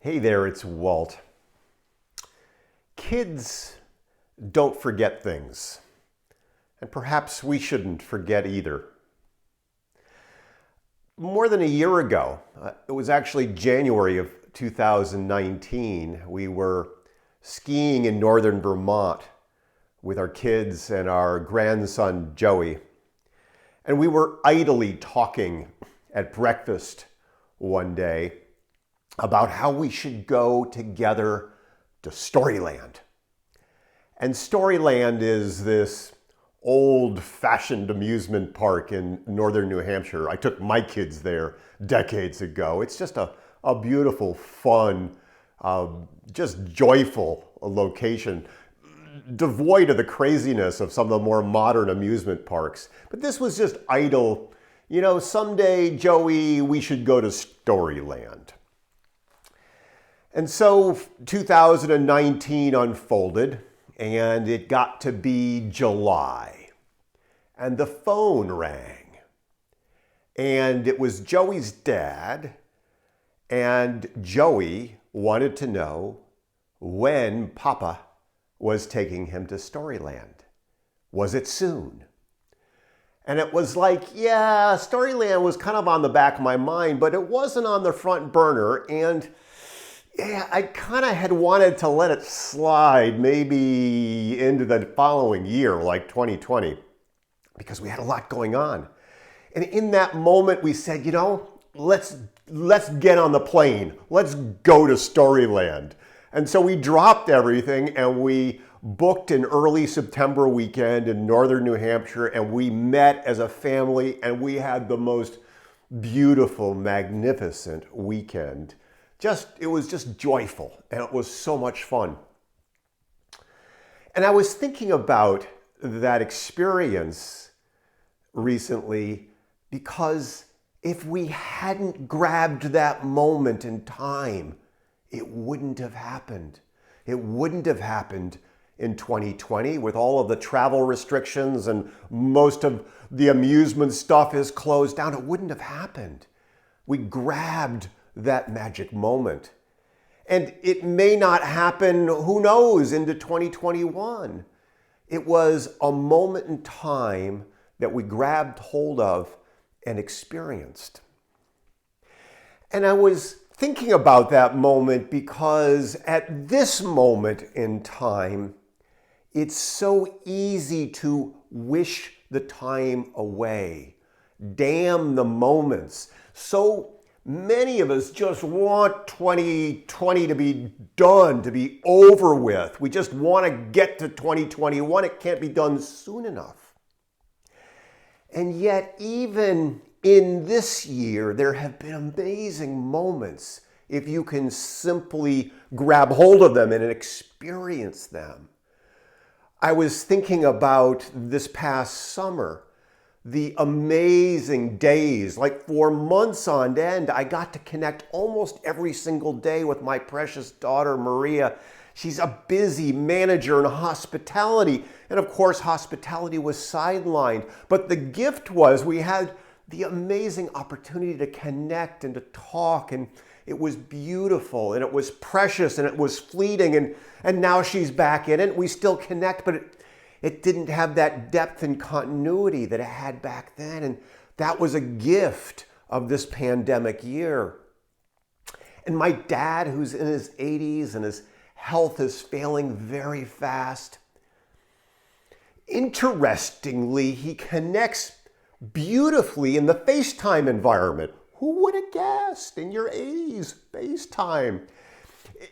Hey there, it's Walt. Kids don't forget things, and perhaps we shouldn't forget either. More than a year ago, it was actually January of 2019, we were skiing in northern Vermont with our kids and our grandson Joey, and we were idly talking at breakfast one day about how we should go together to Storyland. And Storyland is this old-fashioned amusement park in northern New Hampshire. I took my kids there decades ago. It's just a beautiful, fun, just joyful location, devoid of the craziness of some of the more modern amusement parks. But this was just idle. You know, someday, Joey, we should go to Storyland. And so 2019 unfolded, and it got to be July, and the phone rang, and it was Joey's dad, and Joey wanted to know when Papa was taking him to Storyland. Was it soon? And it was like, yeah, Storyland was kind of on the back of my mind, but it wasn't on the front burner, and yeah, I kind of had wanted to let it slide maybe into the following year, like 2020, because we had a lot going on. And in that moment, we said, you know, let's get on the plane. Let's go to Storyland. And so we dropped everything and we booked an early September weekend in northern New Hampshire, and we met as a family, and we had the most beautiful, magnificent weekend. It was just joyful, and it was so much fun. And I was thinking about that experience recently because if we hadn't grabbed that moment in time, it wouldn't have happened. It wouldn't have happened in 2020 with all of the travel restrictions and most of the amusement stuff is closed down. It wouldn't have happened. We grabbed that magic moment. And it may not happen, who knows, into 2021. It was a moment in time that we grabbed hold of and experienced. And I was thinking about that moment because at this moment in time, it's so easy to wish the time away, damn the moments. So many of us just want 2020 to be done, to be over with. We just want to get to 2021. It can't be done soon enough. And yet, even in this year, there have been amazing moments if you can simply grab hold of them and experience them. I was thinking about this past summer, the amazing days, like for months on end, I got to connect almost every single day with my precious daughter, Maria. She's a busy manager in hospitality. And of course, hospitality was sidelined. But the gift was we had the amazing opportunity to connect and to talk. And it was beautiful and it was precious and it was fleeting. And now she's back in it. We still connect, but it didn't have that depth and continuity that it had back then. And that was a gift of this pandemic year. And my dad, who's in his 80s and his health is failing very fast, interestingly, he connects beautifully in the FaceTime environment. Who would have guessed in your 80s, FaceTime?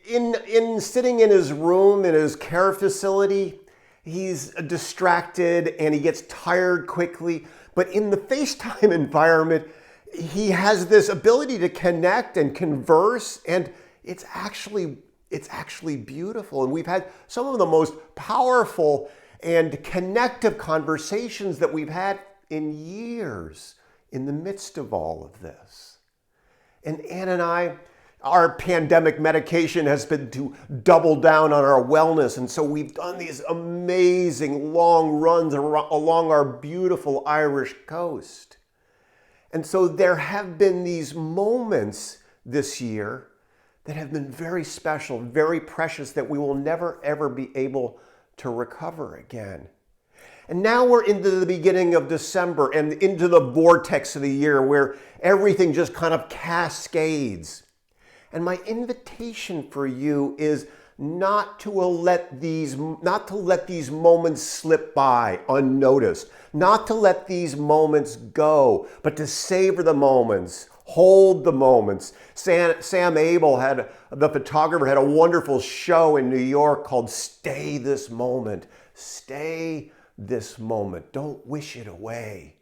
In sitting in his room, in his care facility, he's distracted and he gets tired quickly. But in the FaceTime environment, he has this ability to connect and converse, and it's actually beautiful. And we've had some of the most powerful and connective conversations that we've had in years in the midst of all of this. And Ann and I, our pandemic medication has been to double down on our wellness. And so we've done these amazing long runs along our beautiful Irish coast. And so there have been these moments this year that have been very special, very precious, that we will never, ever be able to recover again. And now we're into the beginning of December and into the vortex of the year where everything just kind of cascades. And my invitation for you is not to let these moments slip by unnoticed, not to let these moments go, but to savor the moments, hold the moments. Sam Abel, the photographer, had a wonderful show in New York called Stay This Moment. Stay this moment. Don't wish it away.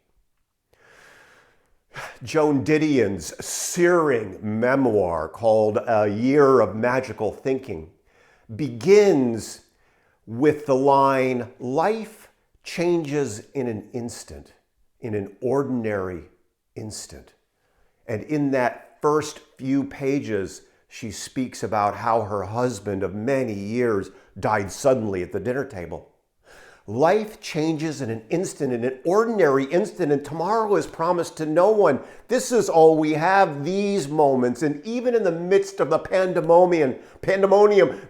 Joan Didion's searing memoir called A Year of Magical Thinking begins with the line, life changes in an instant, in an ordinary instant. And in that first few pages, she speaks about how her husband of many years died suddenly at the dinner table. Life changes in an instant, in an ordinary instant, and tomorrow is promised to no one. This is all we have, these moments. And even in the midst of the pandemonium,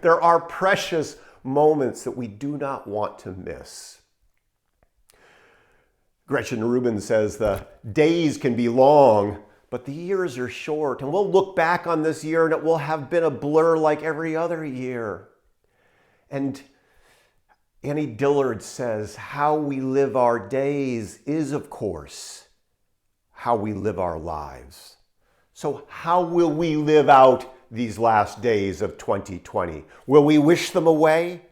there are precious moments that we do not want to miss. Gretchen Rubin says the days can be long, but the years are short. And we'll look back on this year and it will have been a blur like every other year. And Annie Dillard says, how we live our days is, of course, how we live our lives. So how will we live out these last days of 2020? Will we wish them away,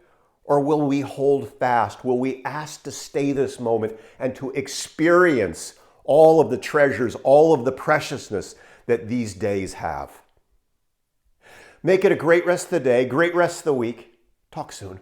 or will we hold fast? Will we ask to stay this moment and to experience all of the treasures, all of the preciousness that these days have? Make it a great rest of the day, great rest of the week. Talk soon.